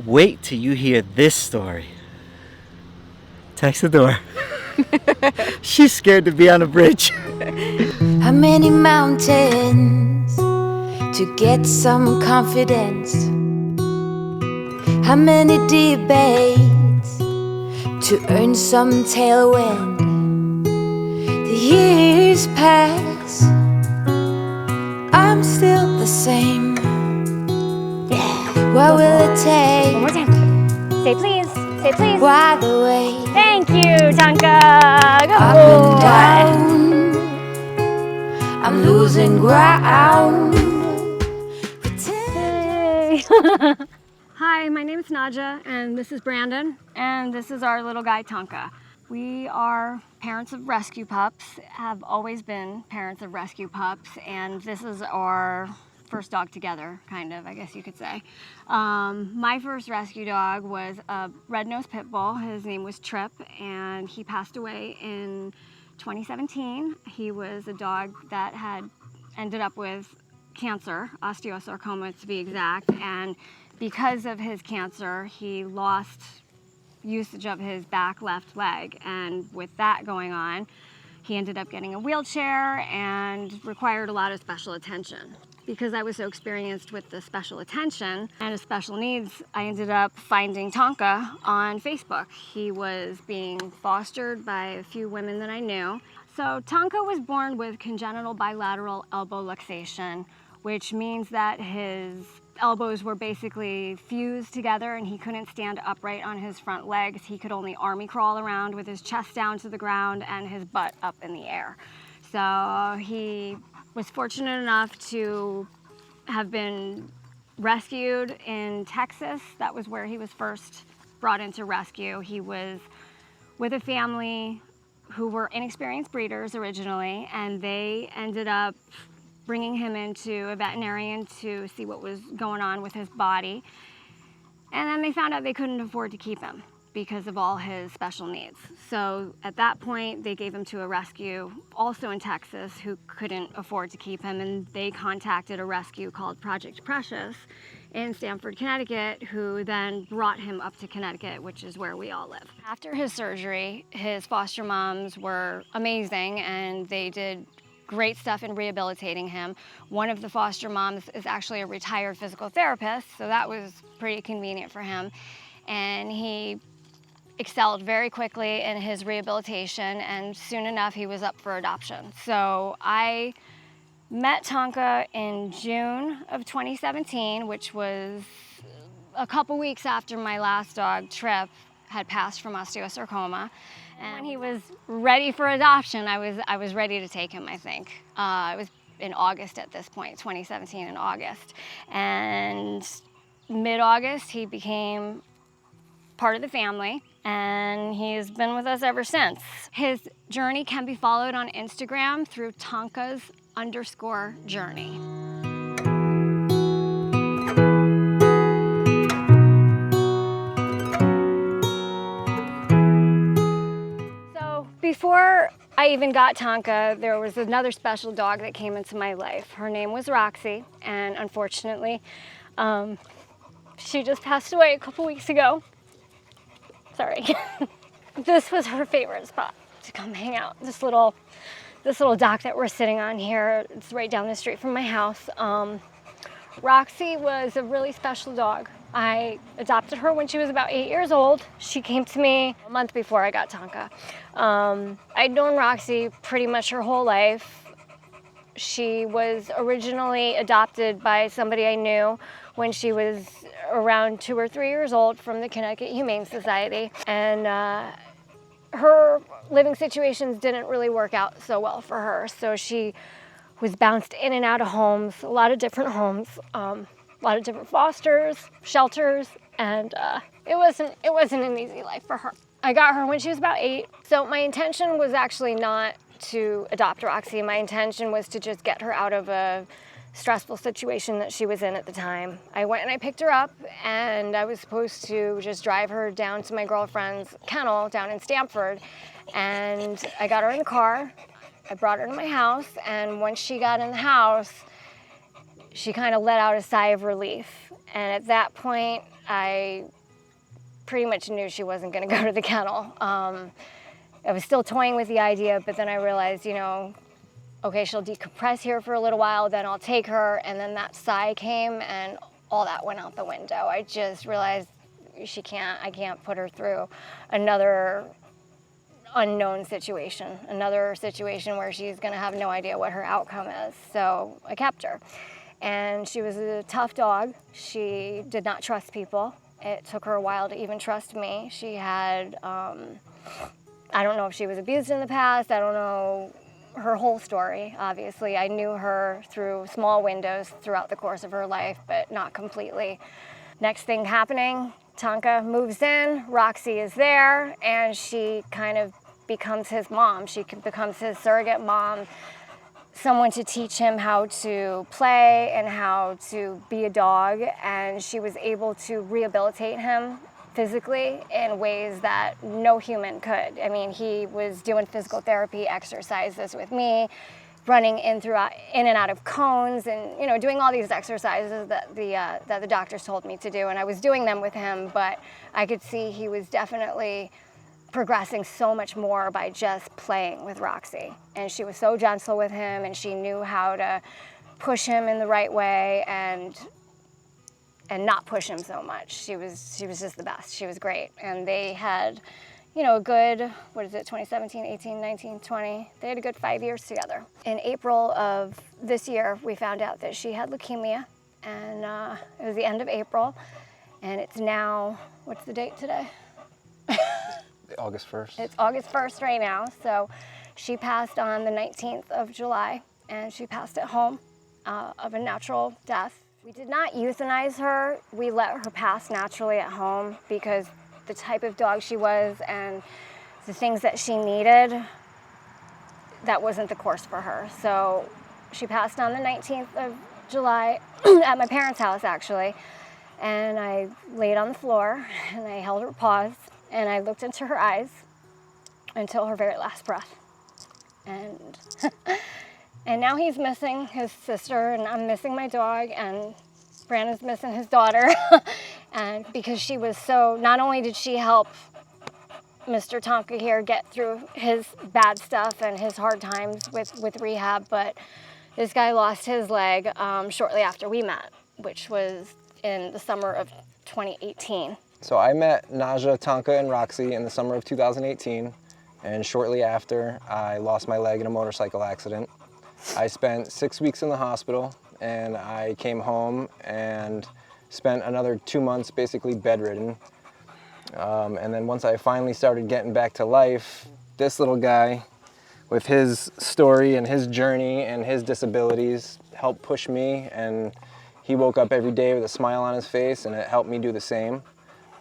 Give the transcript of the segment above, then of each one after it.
Wait till you hear this story. Text the door. She's scared to be on a bridge. How many mountains to get some confidence? How many debates to earn some tailwind? The years pass, I'm still the same. Yeah. What will it take? One more time. Say please. Say please. Why the way? Thank you, Tonka. Good Up and boy. down, I'm losing ground. Yay. Hi, my name is Nadja, and this is Brandon, and this is our little guy, Tonka. We are parents of rescue pups, have always been parents of rescue pups, and this is our first dog together, kind of, I guess you could say. My first rescue dog was a red-nosed pit bull. His name was Trip, and he passed away in 2017. He was a dog that had ended up with cancer, osteosarcoma to be exact, and because of his cancer, he lost usage of his back left leg, and with that going on, he ended up getting a wheelchair and required a lot of special attention. Because I was so experienced with the special attention and his special needs, I ended up finding Tonka on Facebook. He was being fostered by a few women that I knew. So Tonka was born with congenital bilateral elbow luxation, which means that his elbows were basically fused together and he couldn't stand upright on his front legs. He could only army crawl around with his chest down to the ground and his butt up in the air. So he was fortunate enough to have been rescued in Texas. That was where he was first brought into rescue. He was with a family who were inexperienced breeders originally, and they ended up bringing him into a veterinarian to see what was going on with his body. And then they found out they couldn't afford to keep him because of all his special needs. So at that point, they gave him to a rescue, also in Texas, who couldn't afford to keep him, and they contacted a rescue called Project Precious in Stamford, Connecticut, who then brought him up to Connecticut, which is where we all live. After his surgery, his foster moms were amazing, and they did great stuff in rehabilitating him. One of the foster moms is actually a retired physical therapist, so that was pretty convenient for him. And he excelled very quickly in his rehabilitation, and soon enough he was up for adoption. So I met Tonka in June of 2017, which was a couple weeks after my last dog, Trip, had passed from osteosarcoma. And when he was ready for adoption, I was ready to take him, I think. It was in August at this point, 2017 in August. And mid-August, he became part of the family, and he's been with us ever since. His journey can be followed on Instagram through Tonkas_journey. So before I even got Tonka, there was another special dog that came into my life. Her name was Roxy, and unfortunately, she just passed away a couple weeks ago. Sorry. This was her favorite spot to come hang out. This little dock that we're sitting on here, it's right down the street from my house. Roxy was a really special dog. I adopted her when she was about 8 years old. She came to me a month before I got Tonka. I'd known Roxy pretty much her whole life. She was originally adopted by somebody I knew when she was around 2 or 3 years old from the Connecticut Humane Society. And her living situations didn't really work out so well for her. So she was bounced in and out of homes, a lot of different homes, a lot of different fosters, shelters, and it wasn't an easy life for her. I got her when she was about 8. So my intention was actually not to adopt Roxy. My intention was to just get her out of a stressful situation that she was in at the time. I went and I picked her up, and I was supposed to just drive her down to my girlfriend's kennel down in Stamford, and I got her in the car. I brought her to my house, and once she got in the house, she kind of let out a sigh of relief. And at that point, I pretty much knew she wasn't going to go to the kennel. I was still toying with the idea, but then I realized, you know, okay, she'll decompress here for a little while, then I'll take her. And then that sigh came and all that went out the window. I just realized I can't put her through another unknown situation, another situation where she's gonna have no idea what her outcome is. So I kept her. And she was a tough dog. She did not trust people. It took her a while to even trust me. She had, I don't know if she was abused in the past. I don't know her whole story, obviously. I knew her through small windows throughout the course of her life, but not completely. Next thing happening, Tonka moves in, Roxy is there, and she kind of becomes his mom. She becomes his surrogate mom, someone to teach him how to play and how to be a dog, and she was able to rehabilitate him physically in ways that no human could. I mean, he was doing physical therapy exercises with me, running in and out of cones, and you know, doing all these exercises that the doctors told me to do, and I was doing them with him, but I could see he was definitely progressing so much more by just playing with Roxy. And she was so gentle with him, and she knew how to push him in the right way and not push him so much. She was just the best. She was great. And they had, you know, a good, 2017, 18, 19, 20. They had a good 5 years together. In April of this year, we found out that she had leukemia, and it was the end of April, and it's now, what's the date today? August 1st. It's August 1st right now, so she passed on the 19th of July, and she passed at home of a natural death. We did not euthanize her. We let her pass naturally at home because the type of dog she was and the things that she needed, that wasn't the course for her. So she passed on the 19th of July at my parents' house, actually, and I laid on the floor and I held her paws and I looked into her eyes until her very last breath. And and now he's missing his sister, and I'm missing my dog, and Brandon's missing his daughter. And because she was so, not only did she help Mr. Tonka here get through his bad stuff and his hard times with rehab, but this guy lost his leg shortly after we met, which was in the summer of 2018. So I met Naja, Tonka, and Roxy in the summer of 2018, and shortly after, I lost my leg in a motorcycle accident. I spent 6 weeks in the hospital, and I came home and spent another 2 months basically bedridden. And then once I finally started getting back to life, this little guy with his story and his journey and his disabilities helped push me, and he woke up every day with a smile on his face, and it helped me do the same.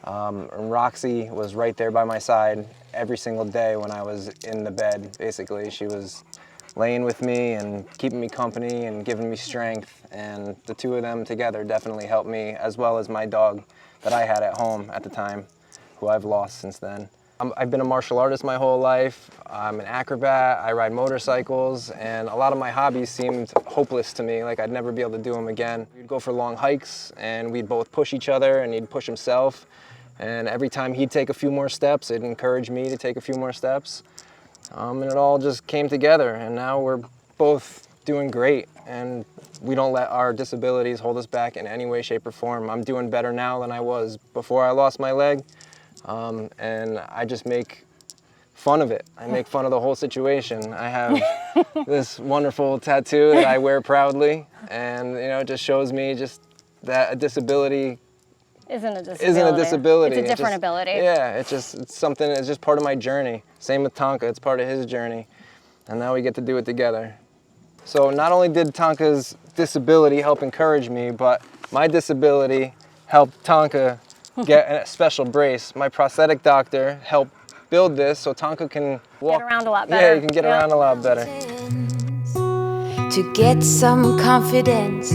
And Roxy was right there by my side every single day when I was in the bed, basically. She was laying with me and keeping me company and giving me strength, and the two of them together definitely helped me, as well as my dog that I had at home at the time, who I've lost since then. I've been a martial artist my whole life. I'm an acrobat, I ride motorcycles, and a lot of my hobbies seemed hopeless to me, like I'd never be able to do them again. We'd go for long hikes, and we'd both push each other, and he'd push himself, and every time he'd take a few more steps, it'd encourage me to take a few more steps. And it all just came together, and now we're both doing great, and we don't let our disabilities hold us back in any way, shape, or form. I'm doing better now than I was before I lost my leg, and I just make fun of it. I make fun of the whole situation. I have this wonderful tattoo that I wear proudly, and you know, it just shows me just that a disability Isn't a disability. It's a different ability. Yeah, it's something, it's just part of my journey. Same with Tonka, it's part of his journey. And now we get to do it together. So not only did Tonka's disability help encourage me, but my disability helped Tonka get a special brace. My prosthetic doctor helped build this so Tonka can walk. Get around a lot better. Yeah, you can get around a lot better. To get some confidence.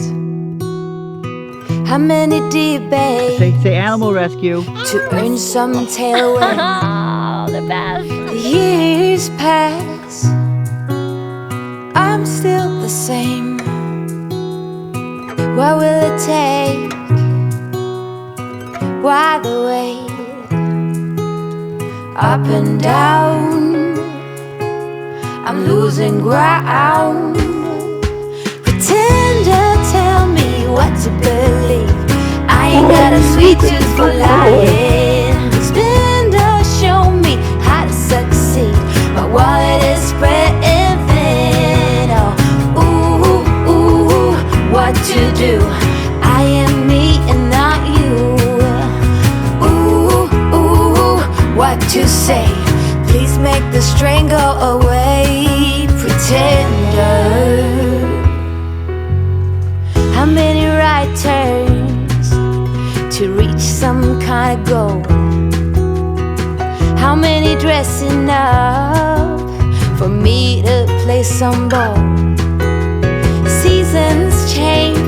How many debates Say animal rescue. to earn some tailwind? Oh, the best. The years pass, I'm still the same. What will it take? Why the wait? Up and down, I'm losing ground. Pretender, tell me what to believe. I ain't got a sweet tooth for lying. Spender, show me how to succeed. My wallet is spreading thin. Oh, ooh, ooh, what to do? I am me and not you. Ooh, ooh, what to say? Please make the strain go away. Pretender. How many right turns to reach some kind of goal? How many dressing up for me to play some ball? Seasons change,